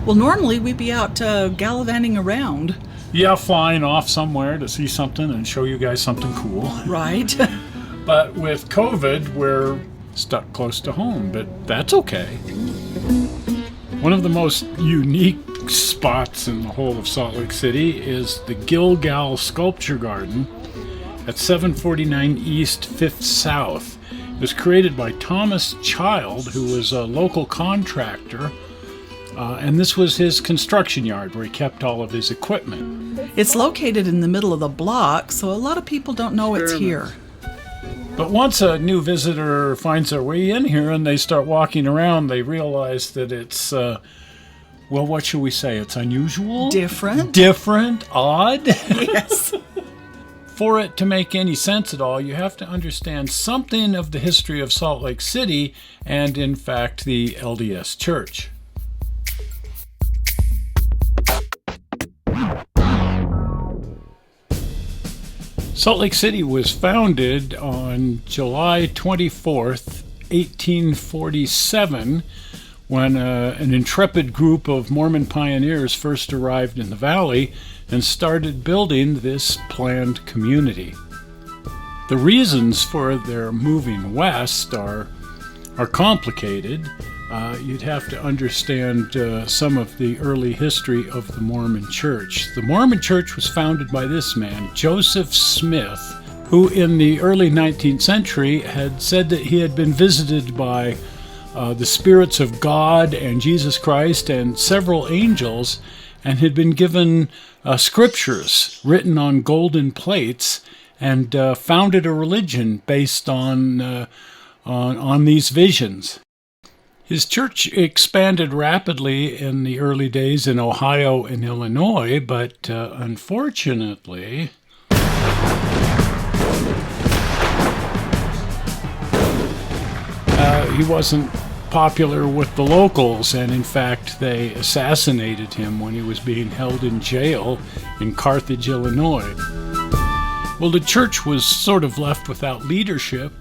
Well, normally we'd be out gallivanting around. Yeah, flying off somewhere to see something and show you guys something cool. Right. But with COVID, we're stuck close to home, but that's okay. One of the most unique spots in the whole of Salt Lake City is the Gilgal Sculpture Garden at 749 East 5th South. It was created by Thomas Child, who was a local contractor, and this was his construction yard where he kept all of his equipment. It's located in the middle of the block, so a lot of people don't know it's here. But once a new visitor finds their way in here and they start walking around, they realize that it's, well, what should we say? It's unusual? Different, odd? Yes. For it to make any sense at all, you have to understand something of the history of Salt Lake City and, in fact, the LDS Church. Salt Lake City was founded on July 24th, 1847, when an intrepid group of Mormon pioneers first arrived in the valley and started building this planned community. The reasons for their moving west are complicated. You'd have to understand some of the early history of the Mormon Church. The Mormon Church was founded by this man, Joseph Smith, who in the early 19th century had said that he had been visited by the spirits of God and Jesus Christ and several angels, and had been given scriptures written on golden plates, and founded a religion based on these visions. His church expanded rapidly in the early days in Ohio and Illinois, but unfortunately, he wasn't popular with the locals, and in fact they assassinated him when he was being held in jail in Carthage, Illinois. Well, the church was sort of left without leadership,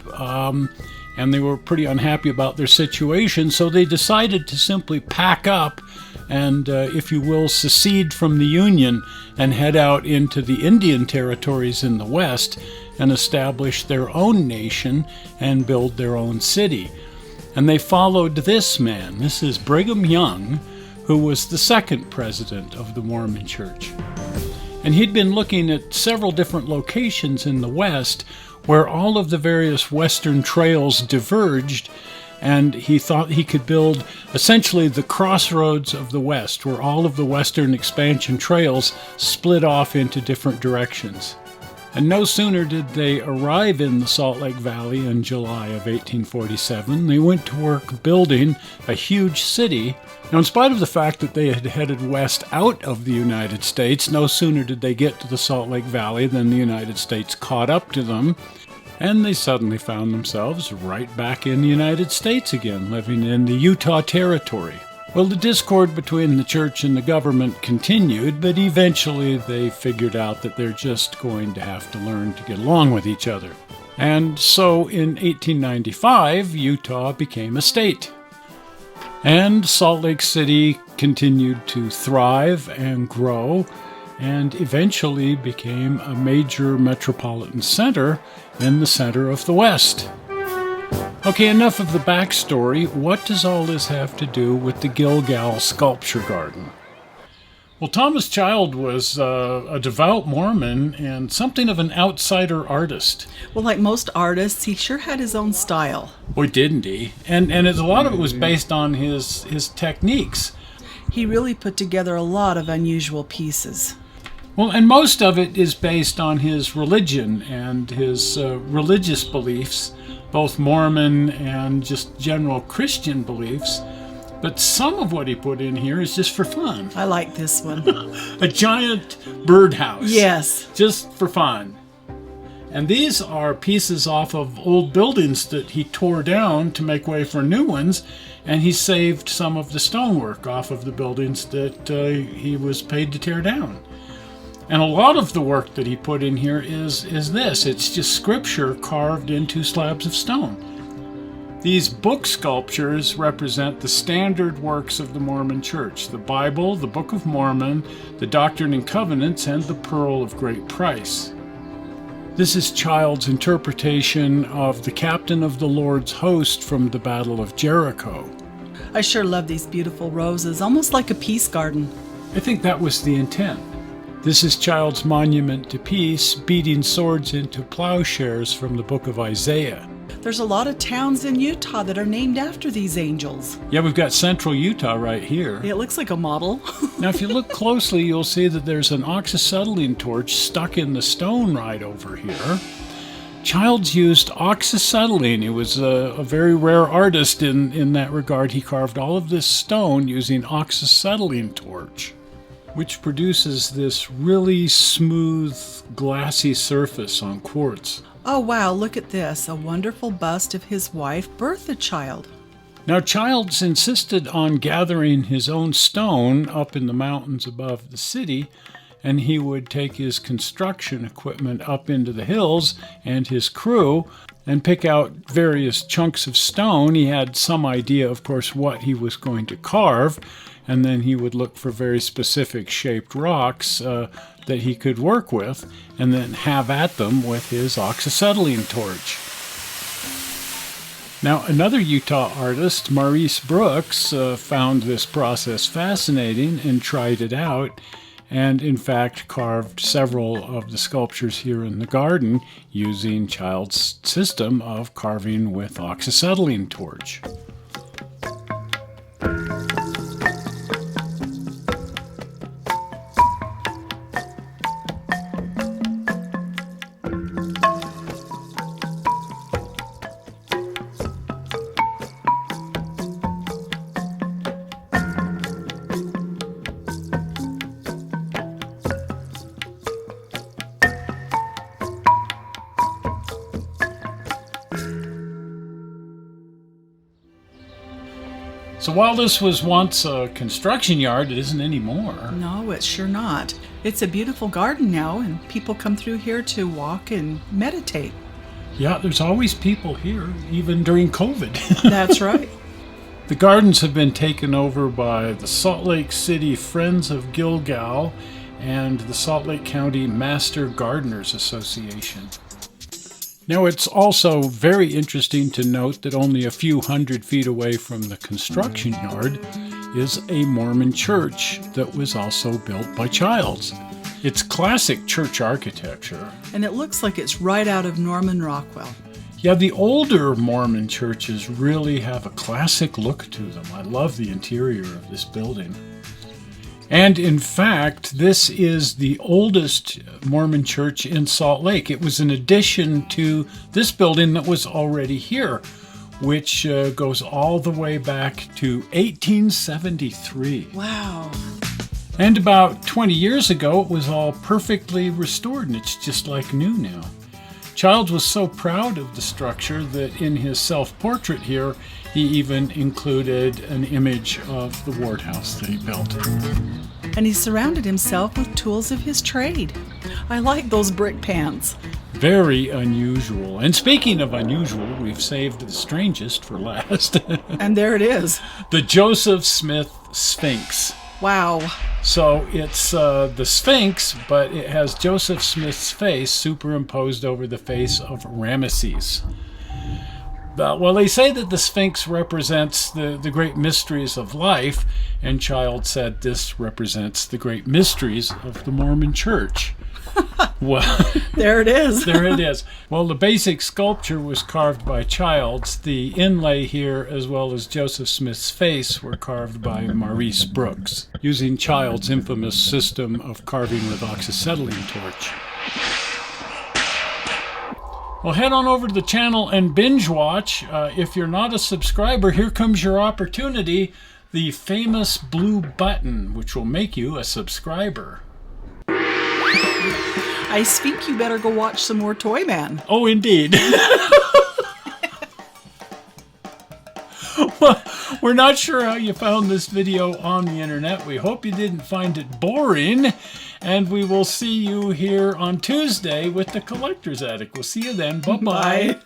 and they were pretty unhappy about their situation, so they decided to simply pack up and, if you will, secede from the Union and head out into the Indian territories in the West and establish their own nation and build their own city. And they followed this man. This is Brigham Young, who was the second president of the Mormon Church. And he'd been looking at several different locations in the West where all of the various Western trails diverged, and he thought he could build essentially the crossroads of the West, where all of the Western expansion trails split off into different directions. And no sooner did they arrive in the Salt Lake Valley in July of 1847, they went to work building a huge city. Now, in spite of the fact that they had headed west out of the United States, no sooner did they get to the Salt Lake Valley than the United States caught up to them, and they suddenly found themselves right back in the United States again, living in the Utah Territory. Well, the discord between the church and the government continued, but eventually they figured out that they're just going to have to learn to get along with each other. And so in 1895, Utah became a state. And Salt Lake City continued to thrive and grow, and eventually became a major metropolitan center in the center of the West. Okay, enough of the backstory. What does all this have to do with the Gilgal Sculpture Garden? Well, Thomas Child was a devout Mormon and something of an outsider artist. Well, like most artists, he sure had his own style. Boy, didn't he? And a lot of it was based on his techniques. He really put together a lot of unusual pieces. Well, and most of it is based on his religion and his religious beliefs, both Mormon and just general Christian beliefs. But some of what he put in here is just for fun. I like this one. A giant birdhouse. Yes. Just for fun. And these are pieces off of old buildings that he tore down to make way for new ones, and he saved some of the stonework off of the buildings that he was paid to tear down. And a lot of the work that he put in here is this. It's just scripture carved into slabs of stone. These book sculptures represent the standard works of the Mormon Church: the Bible, the Book of Mormon, the Doctrine and Covenants, and the Pearl of Great Price. This is Child's interpretation of the captain of the Lord's host from the Battle of Jericho. I sure love these beautiful roses, almost like a peace garden. I think that was the intent. This is Child's monument to peace, beating swords into plowshares from the book of Isaiah. There's a lot of towns in Utah that are named after these angels. Yeah, we've got central Utah right here. It looks like a model. Now, if you look closely, you'll see that there's an oxyacetylene torch stuck in the stone right over here. Child's used oxyacetylene. He was a very rare artist in that regard. He carved all of this stone using oxyacetylene torch, which produces this really smooth, glassy surface on quartz. Oh wow, look at this. A wonderful bust of his wife, Bertha Child. Now, Childs insisted on gathering his own stone up in the mountains above the city, and he would take his construction equipment up into the hills and his crew and pick out various chunks of stone. He had some idea, of course, what he was going to carve, and then he would look for very specific shaped rocks that he could work with, and then have at them with his oxyacetylene torch. Now, another Utah artist, Maurice Brooks, found this process fascinating and tried it out, and in fact carved several of the sculptures here in the garden using Child's system of carving with oxyacetylene torch. So while this was once a construction yard, it isn't anymore. No, it's sure not. It's a beautiful garden now, and people come through here to walk and meditate. Yeah, there's always people here, even during COVID. That's right. The gardens have been taken over by the Salt Lake City Friends of Gilgal and the Salt Lake County Master Gardeners Association. Now, it's also very interesting to note that only a few hundred feet away from the construction yard is a Mormon church that was also built by Childs. It's classic church architecture. And it looks like it's right out of Norman Rockwell. Yeah, the older Mormon churches really have a classic look to them. I love the interior of this building. And in fact, this is the oldest Mormon church in Salt Lake. It was an addition to this building that was already here, which goes all the way back to 1873. Wow. And about 20 years ago, it was all perfectly restored, and it's just like new now. Childs was so proud of the structure that in his self-portrait here, he even included an image of the ward house that he built. And he surrounded himself with tools of his trade. I like those brick pans. Very unusual. And speaking of unusual, we've saved the strangest for last. And there it is. The Joseph Smith Sphinx. Wow. So it's the Sphinx, but it has Joseph Smith's face superimposed over the face of Ramesses. Well, they say that the Sphinx represents the great mysteries of life, and Child said this represents the great mysteries of the Mormon Church. Well, there it is. There it is. Well, the basic sculpture was carved by Childs. The inlay here, as well as Joseph Smith's face, were carved by Maurice Brooks, using Child's infamous system of carving with oxyacetylene torch. Well, head on over to the channel and binge watch. If you're not a subscriber, here comes your opportunity, the famous blue button, which will make you a subscriber. I think you better go watch some more Toy Man. Oh, indeed. Well, we're not sure how you found this video on the internet. We hope you didn't find it boring. And we will see you here on Tuesday with the Collector's Attic. We'll see you then. Bye-bye. Bye.